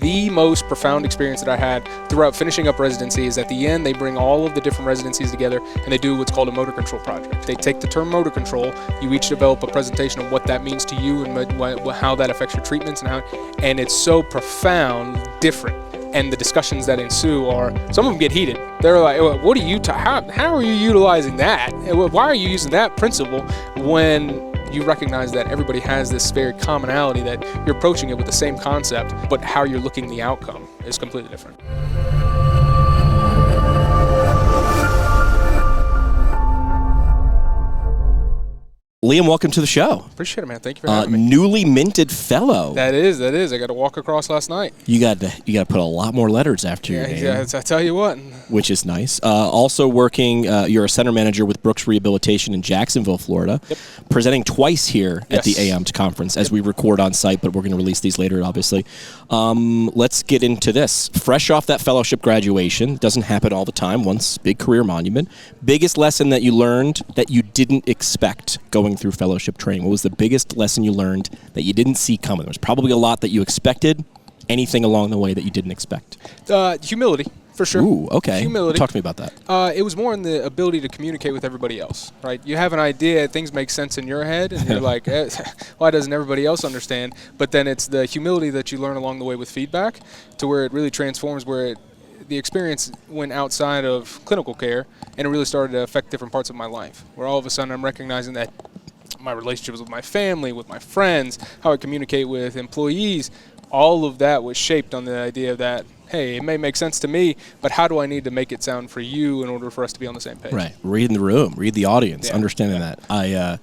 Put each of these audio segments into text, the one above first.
The most profound experience that I had throughout finishing up residency is at the end they bring all of the different residencies together and they do what's called a motor control project. They take the term motor control, you each develop a presentation of what that means to you and how that affects your treatments and it's so profound, different. And the discussions that ensue are, some of them get heated. They're like, what are you, how are you utilizing that? Why are you using that principle when you recognize that everybody has this very commonality, that you're approaching it with the same concept, but how you're looking at the outcome is completely different. Liam, welcome to the show. Appreciate it, man. Thank you for having me. Newly minted fellow. That is. I got to walk across last night. You got to put a lot more letters after your name. Yeah, I tell you what. Which is nice. Also working, you're a center manager with Brooks Rehabilitation in Jacksonville, Florida. Yep. Presenting twice here at the AMT conference as we record on site, but we're going to release these later, obviously. Let's get into this. Fresh off that fellowship graduation, doesn't happen all the time, once big career monument. Biggest lesson that you learned that you didn't expect going through fellowship training? What was the biggest lesson you learned that you didn't see coming? There was probably a lot that you expected. Anything along the way that you didn't expect? Humility, for sure. Ooh, okay. Humility. Talk to me about that. It was more in the ability to communicate with everybody else, right? You have an idea, things make sense in your head, and you're like, why doesn't everybody else understand? But then it's the humility that you learn along the way with feedback to where it really transforms, where the experience went outside of clinical care, and it really started to affect different parts of my life, where all of a sudden I'm recognizing that my relationships with my family, with my friends, how I communicate with employees, all of that was shaped on the idea that, hey, it may make sense to me, but how do I need to make it sound for you in order for us to be on the same page? Right. Reading the room, read the audience, understanding that. I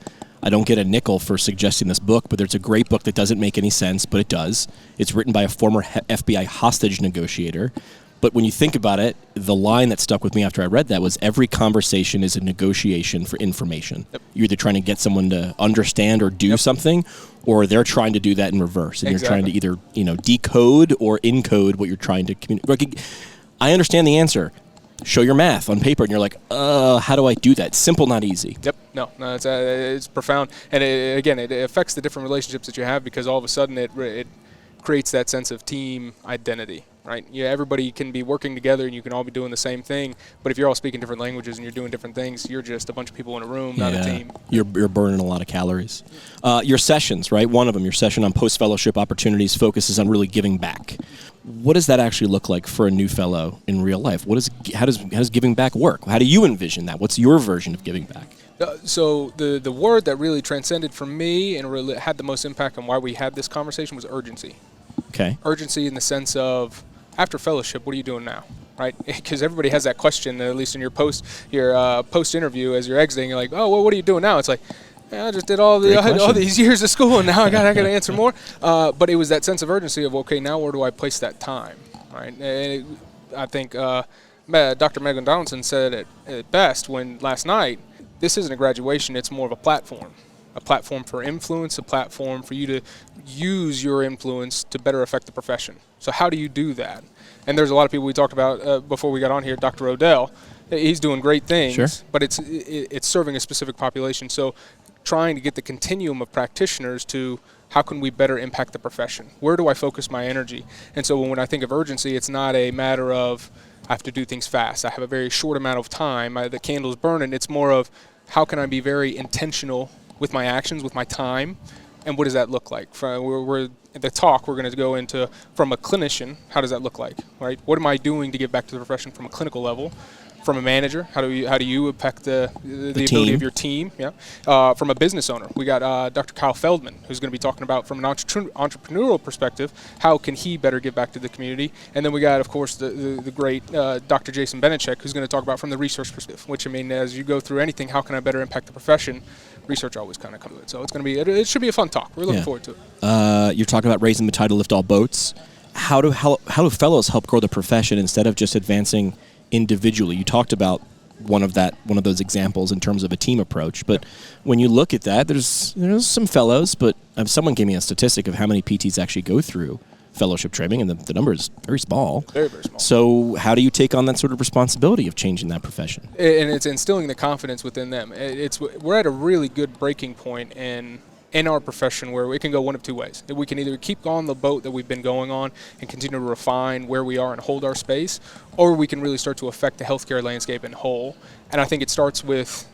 don't get a nickel for suggesting this book, but there's a great book that doesn't make any sense, but it does. It's written by a former FBI hostage negotiator. But when you think about it, the line that stuck with me after I read that was every conversation is a negotiation for information. Yep. You're either trying to get someone to understand or do something, or they're trying to do that in reverse. And you're trying to either, decode or encode what you're trying to communicate. I understand the answer. Show your math on paper, and you're like, how do I do that? Simple, not easy. Yep. No, it's profound. And it affects the different relationships that you have, because all of a sudden it creates that sense of team identity. Right? Yeah, everybody can be working together and you can all be doing the same thing, but if you're all speaking different languages and you're doing different things, you're just a bunch of people in a room, not a team. You're burning a lot of calories. Your sessions, right? One of them, your session on post-fellowship opportunities, focuses on really giving back. What does that actually look like for a new fellow in real life? How does giving back work? How do you envision that? What's your version of giving back? So the word that really transcended for me and really had the most impact on why we had this conversation was urgency. Okay. Urgency in the sense of, after fellowship, what are you doing now, right? Because everybody has that question, at least in your post interview as you're exiting. You're like, oh, well, what are you doing now? It's like, I just did all these years of school, and now I got to answer more. But it was that sense of urgency of, okay, now where do I place that time, right? And I think Dr. Megan Donaldson said it best last night. This isn't a graduation; it's more of a platform. A platform for influence, a platform for you to use your influence to better affect the profession. So how do you do that? And there's a lot of people we talked about before we got on here. Dr. Odell, he's doing great things, but it's serving a specific population. So trying to get the continuum of practitioners to how can we better impact the profession? Where do I focus my energy? And so when I think of urgency, it's not a matter of I have to do things fast. I have a very short amount of time. The candle's burning. It's more of how can I be very intentional with my actions, with my time, and what does that look like? We're the talk we're going to go into from a clinician. How does that look like, right? What am I doing to give back to the profession from a clinical level? From a manager, how do you impact the ability of your team? Yeah. From a business owner, we got Dr. Kyle Feldman, who's going to be talking about from an entrepreneurial perspective, how can he better give back to the community? And then we got, of course, the great Dr. Jason Benechek, who's going to talk about from the research perspective. Which, I mean, as you go through anything, how can I better impact the profession? Research always kind of comes to it. So it's going to be it should be a fun talk. We're looking forward to it. You're talking about raising the tide to lift all boats. How do fellows help grow the profession instead of just advancing individually? You talked about one of those examples in terms of a team approach, but when you look at that, there's some fellows, but someone gave me a statistic of how many PTs actually go through fellowship training, and the number is very small. Very, very small. So how do you take on that sort of responsibility of changing that profession? And it's instilling the confidence within them. We're at a really good breaking point in in our profession where it can go one of two ways. We can either keep on the boat that we've been going on and continue to refine where we are and hold our space, or we can really start to affect the healthcare landscape in whole. And I think it starts with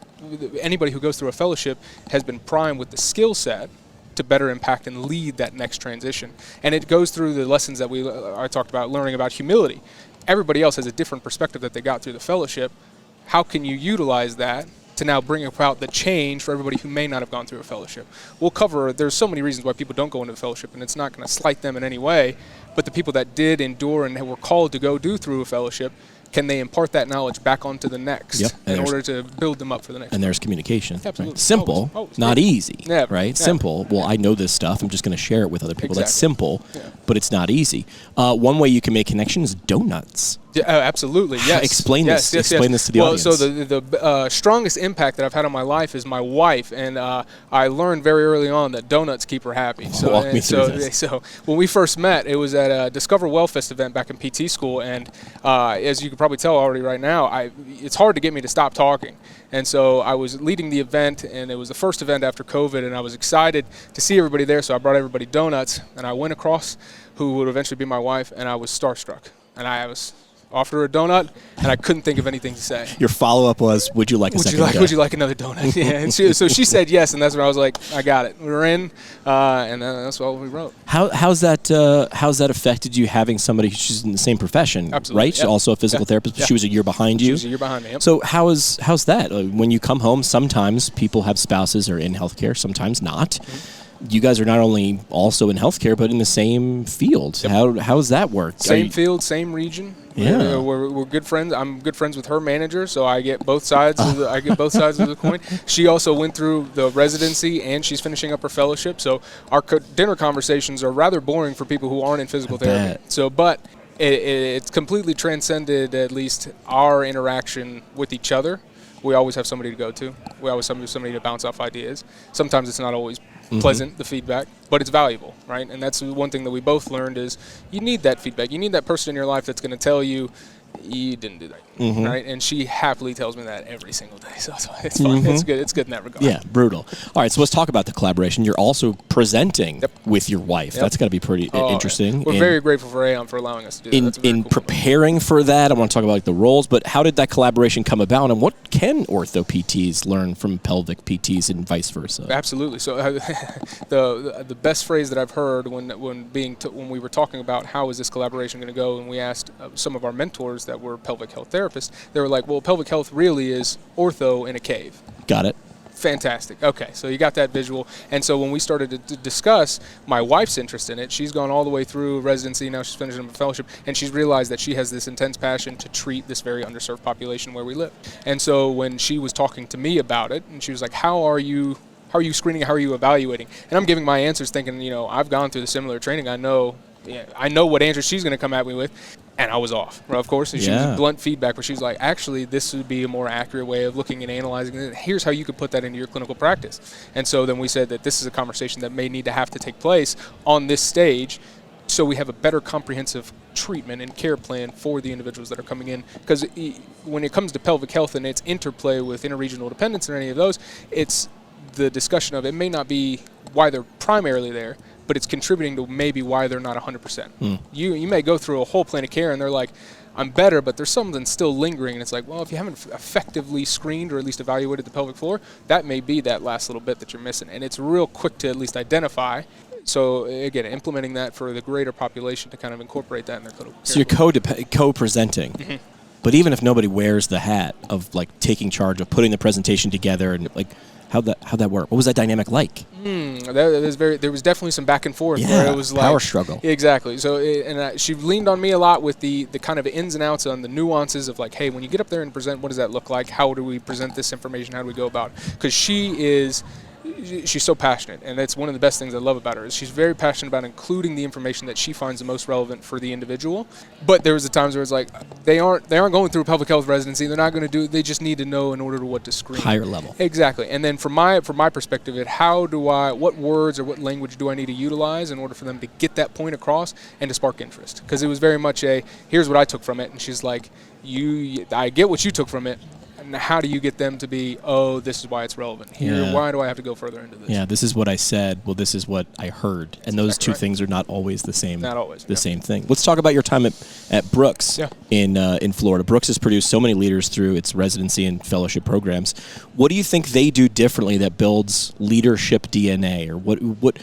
anybody who goes through a fellowship has been primed with the skill set to better impact and lead that next transition. And it goes through the lessons that I talked about, learning about humility. Everybody else has a different perspective that they got through the fellowship. How can you utilize that to now bring about the change for everybody who may not have gone through a fellowship? We'll cover, there's so many reasons why people don't go into a fellowship, and it's not going to slight them in any way, but the people that did endure and were called to go do through a fellowship, can they impart that knowledge back onto the next in order to build them up for the next? And there's communication. Absolutely. Right? Simple, always. not easy. Never. Right? Never. Simple. Well, I know this stuff. I'm just going to share it with other people. Exactly. That's simple, but it's not easy. One way you can make connections: donuts. Yeah, absolutely. Yes. Explain this. Yes, Explain this to the audience. Well, so the strongest impact that I've had on my life is my wife, and I learned very early on that donuts keep her happy. So, Walk me through this. So when we first met, it was at a Discover Wellfest event back in PT school, and as you can probably tell already right now, it's hard to get me to stop talking. And so I was leading the event, and it was the first event after COVID, and I was excited to see everybody there, so I brought everybody donuts, and I went across who would eventually be my wife, and I was starstruck. And I was offered her a donut, and I couldn't think of anything to say. Your follow-up was, would you like a second donut? Would you like another donut? Yeah, and so she said yes, and that's when I was like, I got it. We were in, and that's all we wrote. How's that affected you, having somebody who's in the same profession? Absolutely. Right? She's also a physical therapist, but she was a year behind you. She was a year behind me, yep. So how's that? When you come home, sometimes people have spouses who are in healthcare, sometimes not. Mm-hmm. You guys are not only also in healthcare, but in the same field. Yep. How does that work? Same field, same region. Yeah, we're good friends. I'm good friends with her manager, so I get both sides. Of the coin. She also went through the residency, and she's finishing up her fellowship. So our dinner conversations are rather boring for people who aren't in physical therapy. So, but it's completely transcended at least our interaction with each other. We always have somebody to go to. We always have somebody to bounce off ideas. Sometimes it's not always pleasant, the feedback, but it's valuable, right? And that's one thing that we both learned is you need that feedback. You need that person in your life that's going to tell you, you didn't do that, right? And she happily tells me that every single day, so it's fun. It's good. It's good in that regard. Yeah, brutal. All right, so let's talk about the collaboration. You're also presenting with your wife. That's got to be pretty interesting. We're very grateful for Aon for allowing us to do that. In preparing for that, I want to talk about the roles, but how did that collaboration come about, and what can ortho PTs learn from pelvic PTs and vice versa? Absolutely. So the best phrase that I've heard when we were talking about how is this collaboration going to go, and we asked some of our mentors that were pelvic health therapists, they were like, well, pelvic health really is ortho in a cave. Got it. Fantastic. Okay, so you got that visual. And so when we started to discuss my wife's interest in it, she's gone all the way through residency, now she's finishing a fellowship, and she's realized that she has this intense passion to treat this very underserved population where we live. And so when she was talking to me about it, and she was like, how are you screening, how are you evaluating? And I'm giving my answers thinking, I've gone through the similar training. I know what answer she's going to come at me with. And I was off, of course. And she was blunt feedback, but she's like, actually, this would be a more accurate way of looking and analyzing it. Here's how you could put that into your clinical practice. And so then we said that this is a conversation that may need to have to take place on this stage so we have a better comprehensive treatment and care plan for the individuals that are coming in. Because when it comes to pelvic health and its interplay with interregional dependence or any of those, it's the discussion of it may not be why they're primarily there, but it's contributing to maybe why they're not 100%. You may go through a whole plan of care and they're like, I'm better, but there's something still lingering. And it's like, well, if you haven't effectively screened or at least evaluated the pelvic floor, that may be that last little bit that you're missing. And it's real quick to at least identify. So, again, implementing that for the greater population to kind of incorporate that in their clinical care. So you're co-presenting. But even if nobody wears the hat of, like, taking charge of putting the presentation together and, like, how'd that work? What was that dynamic like? There was definitely some back and forth. Yeah, where it was like power struggle. Exactly. So, she leaned on me a lot with the kind of ins and outs on the nuances of like, hey, when you get up there and present, what does that look like? How do we present this information? How do we go about it? Because she's so passionate, and that's one of the best things I love about her is she's very passionate about including the information that she finds the most relevant for the individual. But there was the times where it's like they aren't going through a pelvic health residency. They're not going to do. They just need to know in order to what to screen. Higher level. Exactly. And then from my perspective, what words or what language do I need to utilize in order for them to get that point across and to spark interest? Because it was very much here's what I took from it, and she's like, I get what you took from it. And how do you get them to be, oh, this is why it's relevant here? Why do I have to go further into this? Yeah, this is what I said. Well, this is what I heard. And those two things are not always the same. Not always. The same thing. Let's talk about your time at Brooks in Florida. Brooks has produced so many leaders through its residency and fellowship programs. What do you think they do differently that builds leadership DNA? Or what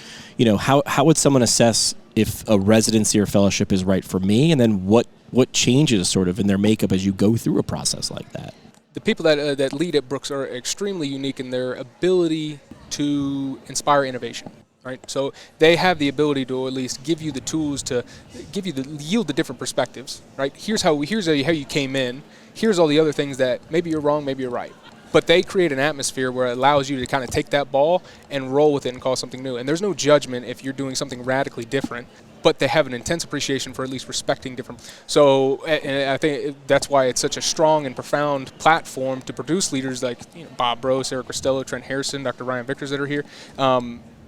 how would someone assess if a residency or fellowship is right for me? And then what changes sort of in their makeup as you go through a process like that? The people that lead at Brooks are extremely unique in their ability to inspire innovation, right? So they have the ability to at least give you the tools to yield the different perspectives, right? Here's how you came in. Here's all the other things that maybe you're wrong, maybe you're right. But they create an atmosphere where it allows you to kind of take that ball and roll with it and call something new. And there's no judgment if you're doing something radically different, but they have an intense appreciation for at least respecting different. So and I think that's why it's such a strong and profound platform to produce leaders like Bob Brose, Eric Costello, Trent Harrison, Dr. Ryan Vickers that are here,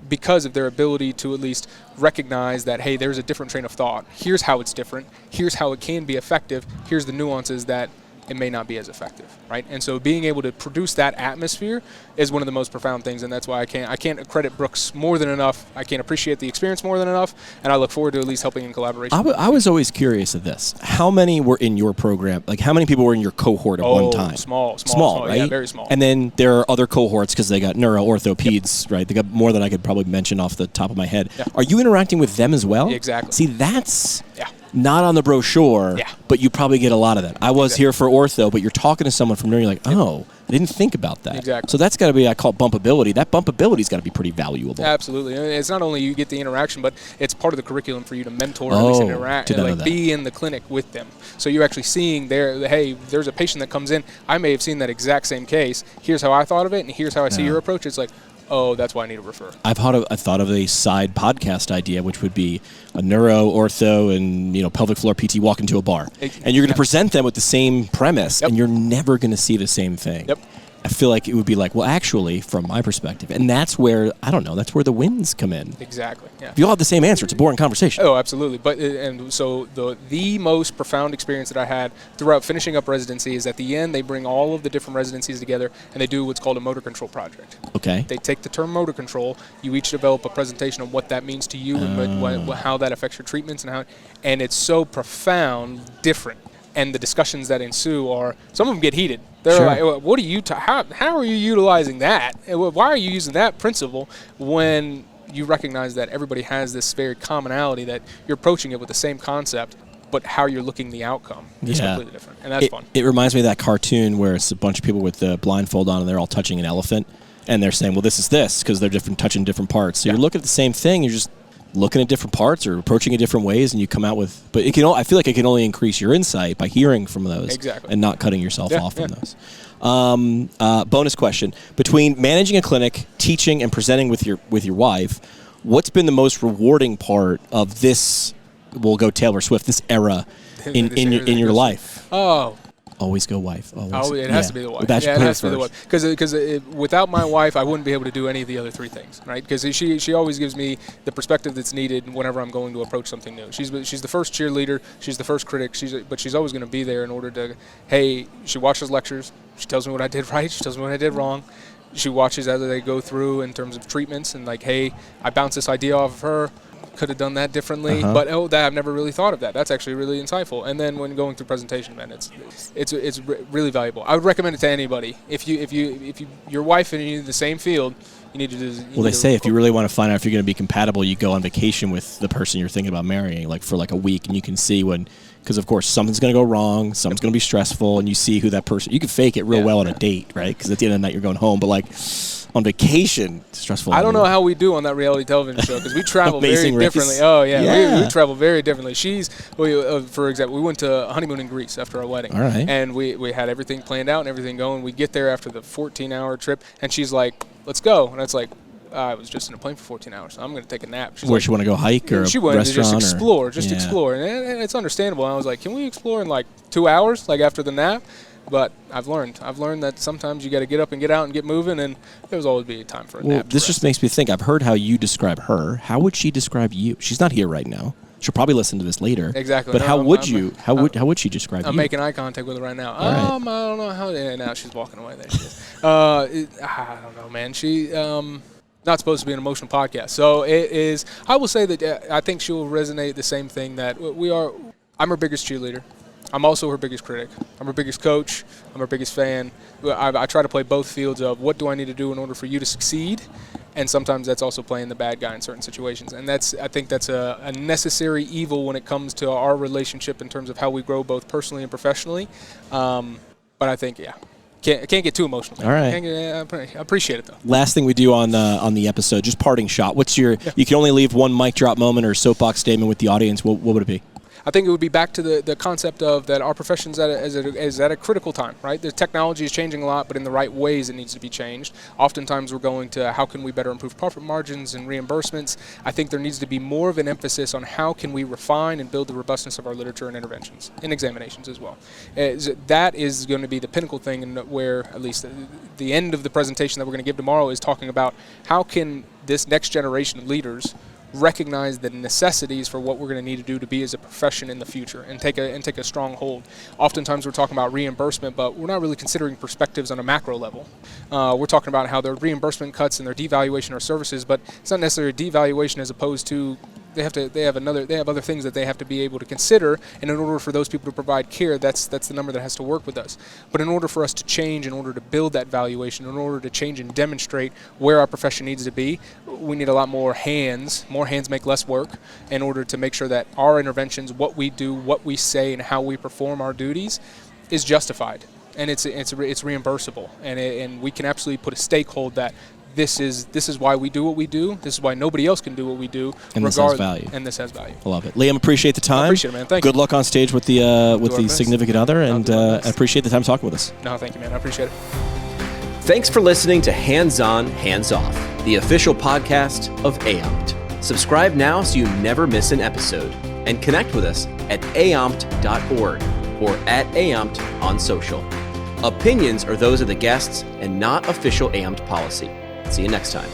because of their ability to at least recognize that, hey, there's a different train of thought. Here's how it's different. Here's how it can be effective. Here's the nuances that it may not be as effective, right? And so being able to produce that atmosphere is one of the most profound things, and that's why I can't credit Brooks more than enough. I can't appreciate the experience more than enough, and I look forward to at least helping in collaboration. I was always curious of this. How many were in your program? Like, how many people were in your cohort at one time? Small, right? Yeah, very small. And then there are other cohorts because they got neuro, ortho, peds, right? They got more than I could probably mention off the top of my head. Yeah. Are you interacting with them as well? Yeah, exactly. See, that's not on the brochure, but you probably get a lot of that. I was here for ortho, but you're talking to someone from neuro, you're like, oh, I didn't think about that. Exactly. So that's got to be, I call it bumpability. That bumpability's got to be pretty valuable. Absolutely. And it's not only you get the interaction, but it's part of the curriculum for you to mentor at least interact and be in the clinic with them. So you're actually seeing hey, there's a patient that comes in. I may have seen that exact same case. Here's how I thought of it, and here's how I see your approach. It's like, oh, that's why I need to refer. I thought of a side podcast idea, which would be a neuro, ortho, and pelvic floor PT walk into a bar, and you're going to present them with the same premise, and you're never going to see the same thing. Yep. I feel like it would be like, well, actually, from my perspective, and that's where that's where the wins come in. Exactly. Yeah. If you all have the same answer, it's a boring conversation. Oh, absolutely. But and so the most profound experience that I had throughout finishing up residency is at the end they bring all of the different residencies together and they do what's called a motor control project. Okay. They take the term motor control. You each develop a presentation on what that means to you and how that affects your treatments and it's so profound, different. And the discussions that ensue are, some of them get heated. They're like, what are you, how are you utilizing that? Why are you using that principle when you recognize that everybody has this very commonality that you're approaching it with the same concept, but how you're looking the outcome is completely different. And that's fun. It reminds me of that cartoon where it's a bunch of people with the blindfold on and they're all touching an elephant. And they're saying, well, this is this, because they're touching different parts. So you're looking at the same thing, you're just looking at different parts or approaching it different ways, and you come out with. But I feel like it can only increase your insight by hearing from those, and not cutting yourself off from those. Bonus question: between managing a clinic, teaching, and presenting with your wife, what's been the most rewarding part of this? We'll go Taylor Swift. This era in your life. Oh. Always go wife. Always. Oh, it has to be the wife. It has to be the wife. Because without my wife, I wouldn't be able to do any of the other three things, right? Because she always gives me the perspective that's needed whenever I'm going to approach something new. She's the first cheerleader. She's the first critic. But she's always going to be there in order to, hey, she watches lectures. She tells me what I did right. She tells me what I did wrong. She watches as they go through in terms of treatments and like, hey, I bounced this idea off of her. Could have done that differently, but I've never really thought of that. That's actually really insightful. And then when going through presentation, man, it's really valuable. I would recommend it to anybody. If your wife and you in the same field, you need to do. Well, they say if you really want to find out if you're going to be compatible, you go on vacation with the person you're thinking about marrying, like for like a week, and you can see when. Because, of course, something's going to go wrong, something's going to be stressful, and you see who that person – you can fake it real well on a date, right? Because at the end of the night, you're going home. But, like, on vacation, it's stressful. I don't know how we do on that reality television show because we travel very differently. Oh, we travel very differently. For example, we went to a honeymoon in Greece after our wedding. All right. And we had everything planned out and everything going. We get there after the 14-hour trip, and she's like, let's go. And it's like, I was just in a plane for 14 hours, so I'm going to take a nap. She's she want to go hike or she wanted to just explore, explore. And it's understandable. And I was like, can we explore in like 2 hours, like after the nap? But I've learned that sometimes you got to get up and get out and get moving, and there's always be a time for a nap. This just makes me think. I've heard how you describe her. How would she describe you? She's not here right now. She'll probably listen to this later. Exactly. But No, how would she describe I'm you? making eye contact with her right now. Right. I don't know how. Yeah, now she's walking away. There she is. I don't know, man. She not supposed to be an emotional podcast, so it is. I will say that I think she will resonate the same thing that we are. I'm her biggest cheerleader. I'm also her biggest critic. I'm her biggest coach. I'm her biggest fan. I try to play both fields of what do I need to do in order for you to succeed, and sometimes that's also playing the bad guy in certain situations. And I think that's a necessary evil when it comes to our relationship in terms of how we grow both personally and professionally. But I think, can't get too emotional. All right. I appreciate it, though. Last thing we do on the episode, just parting shot. What's your? Yeah. You can only leave one mic drop moment or soapbox statement with the audience. What would it be? I think it would be back to the concept of that our profession is at a critical time, right? The technology is changing a lot, but in the right ways it needs to be changed. Oftentimes we're going to how can we better improve profit margins and reimbursements. I think there needs to be more of an emphasis on how can we refine and build the robustness of our literature and interventions, and examinations as well. That is going to be the pinnacle thing, and where at least the end of the presentation that we're going to give tomorrow is talking about how can this next generation of leaders recognize the necessities for what we're going to need to do to be as a profession in the future and take a strong hold. Oftentimes we're talking about reimbursement, but we're not really considering perspectives on a macro level. We're talking about how there are reimbursement cuts and their devaluation of services, but it's not necessarily a devaluation as opposed to they have other things that they have to be able to consider, and in order for those people to provide care, that's the number that has to work with us. But in order for us to change, in order to build that valuation, in order to change and demonstrate where our profession needs to be, we need a lot more hands. More hands make less work in order to make sure that our interventions, what we do, what we say, and how we perform our duties is justified, and it's reimbursable, and we can absolutely put a stakehold that this is why we do what we do. This is why nobody else can do what we do. And this has value. And this has value. I love it. Liam, appreciate the time. I appreciate it, man. Thank you. Good luck on stage with the significant other, and I appreciate the time talking with us. No, thank you, man. I appreciate it. Thanks for listening to Hands On, Hands Off, the official podcast of AOMT. Subscribe now so you never miss an episode, and connect with us at aomt.org or at AOMT on social. Opinions are those of the guests and not official AOMT policy. See you next time.